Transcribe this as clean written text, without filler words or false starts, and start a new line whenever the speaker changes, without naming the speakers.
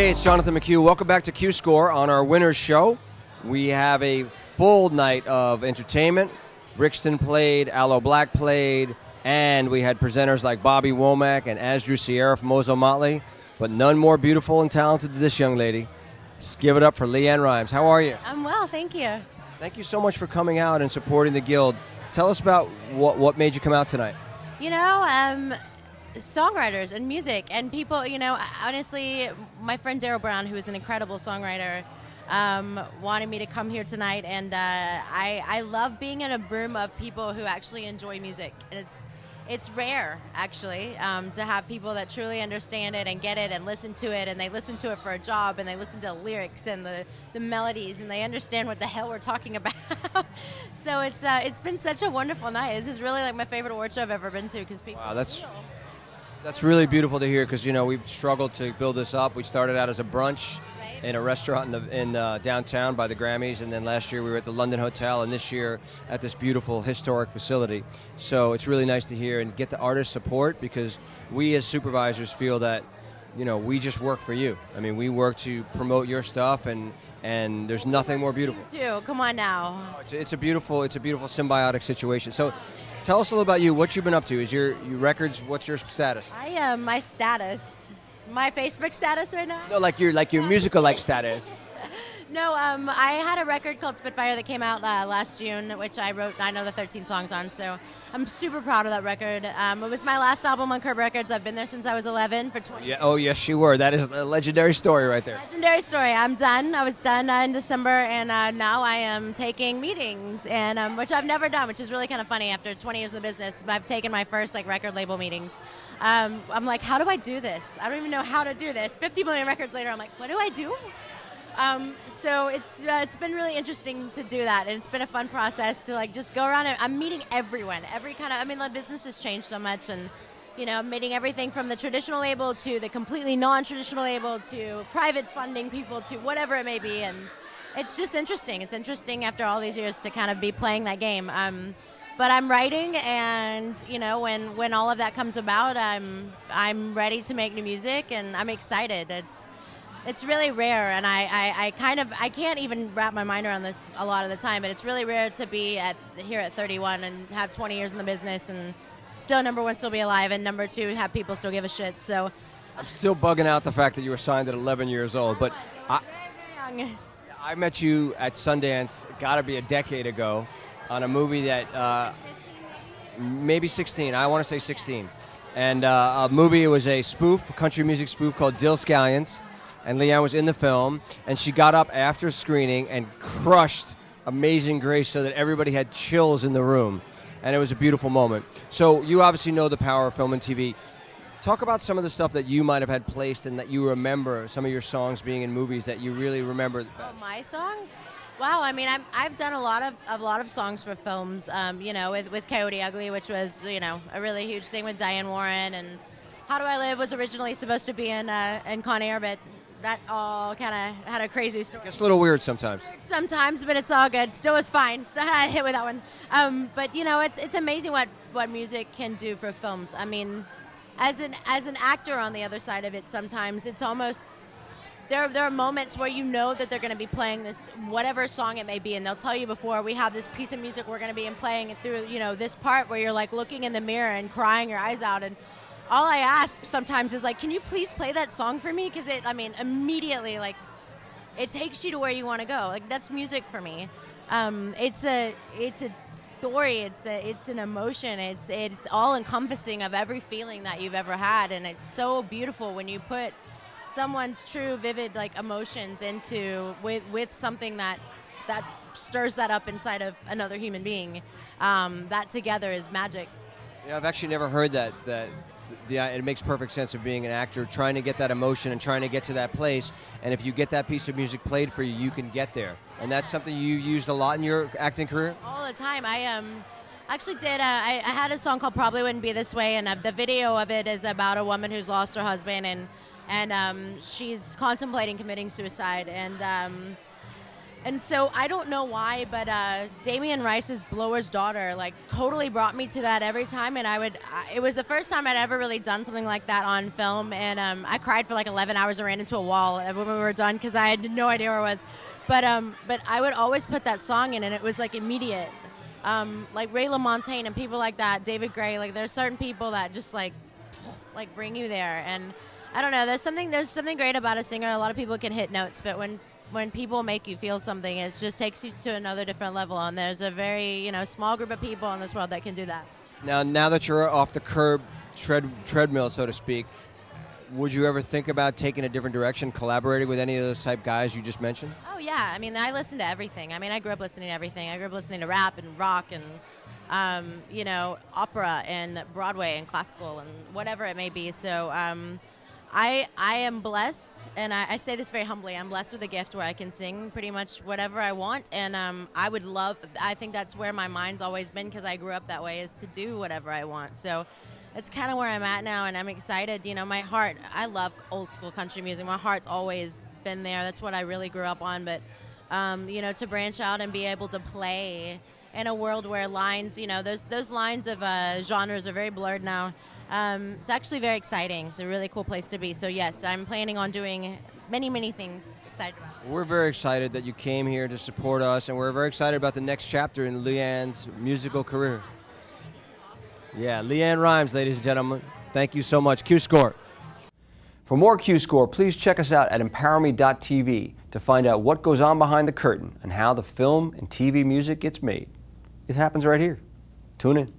Hey, it's Jonathan McHugh. Welcome back to Q Score on our winner's show. We have a full night of entertainment. Brixton played, Aloe Black played, and we had presenters like Bobby Womack and Asdru Sierra from Mozo Motley, but none more beautiful and talented than this young lady. Let's give it up for LeAnn Rimes. How are you?
I'm well, thank you.
Thank you so much for coming out and supporting the Guild. Tell us about what made you come out tonight.
You know, songwriters and music and people, you know, honestly, my friend Daryl Brown, who is an incredible songwriter, wanted me to come here tonight, and I love being in a room of people who actually enjoy music. And it's rare, actually, to have people that truly understand it and get it and listen to it, and they listen to it for a job, and they listen to the lyrics and the melodies, and they understand what the hell we're talking about. So it's been such a wonderful night. This is really like my favorite award show I've ever been to, because people.
Wow, that's really beautiful to hear, because, you know, we've struggled to build this up. We started out as a brunch in a restaurant in downtown by the Grammys, and then last year we were at the London Hotel, and this year at this beautiful historic facility. So it's really nice to hear and get the artist support, because we as supervisors feel that, you know, we just work for you. I mean, we work to promote your stuff, and there's nothing more beautiful.
Too. Come on now.
It's a beautiful symbiotic situation. So tell us a little about you. What you've been up to? Is your records? What's your status?
I am my status. My Facebook status right now?
No, like your musical status.
No, I had a record called Spitfire that came out last June, which I wrote 9 of the 13 songs on, so I'm super proud of that record. It was my last album on Curb Records. I've been there since I was 11 for 20 years.
Yeah, oh, yes, you were. That is a legendary story right there.
Legendary story. I'm done. I was done in December, and now I am taking meetings, and which I've never done, which is really kind of funny. After 20 years in the business, I've taken my first record label meetings. I'm like, how do I do this? I don't even know how to do this. 50 million records later, I'm like, what do I do? So it's been really interesting to do that, and it's been a fun process to just go around, and I'm meeting everyone, the business has changed so much, and you know, I'm meeting everything from the traditional label to the completely non-traditional label to private funding people to whatever it may be, and it's just interesting. It's interesting after all these years to kind of be playing that game. But I'm writing, and you know, when all of that comes about, I'm ready to make new music, and I'm excited. It's really rare, and I can't even wrap my mind around this a lot of the time, but it's really rare to be here at 31 and have 20 years in the business and still, number one, still be alive, and number two, have people still give a shit. So
I'm still bugging out the fact that you were signed at 11 years old, but
very young.
I met you at Sundance, gotta be a decade ago, on a movie that maybe 16. I want to say 16, and a movie. It was a country music spoof called Dill Scallions. And LeAnn was in the film, and she got up after screening and crushed Amazing Grace so that everybody had chills in the room. And it was a beautiful moment. So you obviously know the power of film and TV. Talk about some of the stuff that you might have had placed and that you remember, some of your songs being in movies that you really remember.
Oh, my songs? Wow, I mean, I've done a lot of songs for films, you know, with Coyote Ugly, which was, you know, a really huge thing with Diane Warren, and How Do I Live was originally supposed to be in Con Air, but that all kind of had a crazy story.
It's a little weird sometimes.
Sometimes, but it's all good. Still was fine. So I had a hit with that one. But you know, it's amazing what music can do for films. I mean, as an actor on the other side of it, sometimes it's almost there are moments where you know that they're going to be playing this whatever song it may be, and they'll tell you before, we have this piece of music we're going to be playing through, you know, this part where you're looking in the mirror and crying your eyes out, and all I ask sometimes is can you please play that song for me? Because immediately, it takes you to where you want to go. That's music for me. It's a story. It's an emotion. It's all encompassing of every feeling that you've ever had, and it's so beautiful when you put someone's true, vivid emotions into with something that stirs that up inside of another human being. That together is magic.
Yeah, I've actually never heard that. It makes perfect sense of being an actor, trying to get that emotion and trying to get to that place. And if you get that piece of music played for you, you can get there. And that's something you used a lot in your acting career?
All the time. I actually did. I had a song called Probably Wouldn't Be This Way, and the video of it is about a woman who's lost her husband, and she's contemplating committing suicide. And And so I don't know why, but Damian Rice's Blower's Daughter like totally brought me to that every time, and it was the first time I'd ever really done something like that on film, and I cried for like 11 hours and ran into a wall when we were done because I had no idea where it was. But I would always put that song in, and it was like immediate. Like Ray LaMontagne and people like that, David Gray, like there's certain people that just like bring you there, and I don't know, there's something great about a singer. A lot of people can hit notes, but when people make you feel something, it just takes you to another different level, and there's a very small group of people in this world that can do that.
Now that you're off the curb treadmill, so to speak, would you ever think about taking a different direction, collaborating with any of those type guys you just mentioned?
Oh yeah, I mean, I listen to everything. I mean, I grew up listening to everything. I grew up listening to rap and rock and opera and Broadway and classical and whatever it may be. So I am blessed, and I say this very humbly. I'm blessed with a gift where I can sing pretty much whatever I want, and I think that's where my mind's always been, because I grew up that way, is to do whatever I want. So it's kind of where I'm at now, and I'm excited. My heart, I love old school country music. My heart's always been there. That's what I really grew up on. But, to branch out and be able to play in a world where lines, those lines of genres are very blurred now. It's actually very exciting. It's a really cool place to be. So, yes, I'm planning on doing many, many things. Excited about it.
We're very excited that you came here to support us, and we're very excited about the next chapter in LeAnn's musical career. Yeah, LeAnn Rimes, ladies and gentlemen. Thank you so much. Q-Score. For more Q-Score, please check us out at emPOWERme.tv to find out what goes on behind the curtain and how the film and TV music gets made. It happens right here. Tune in.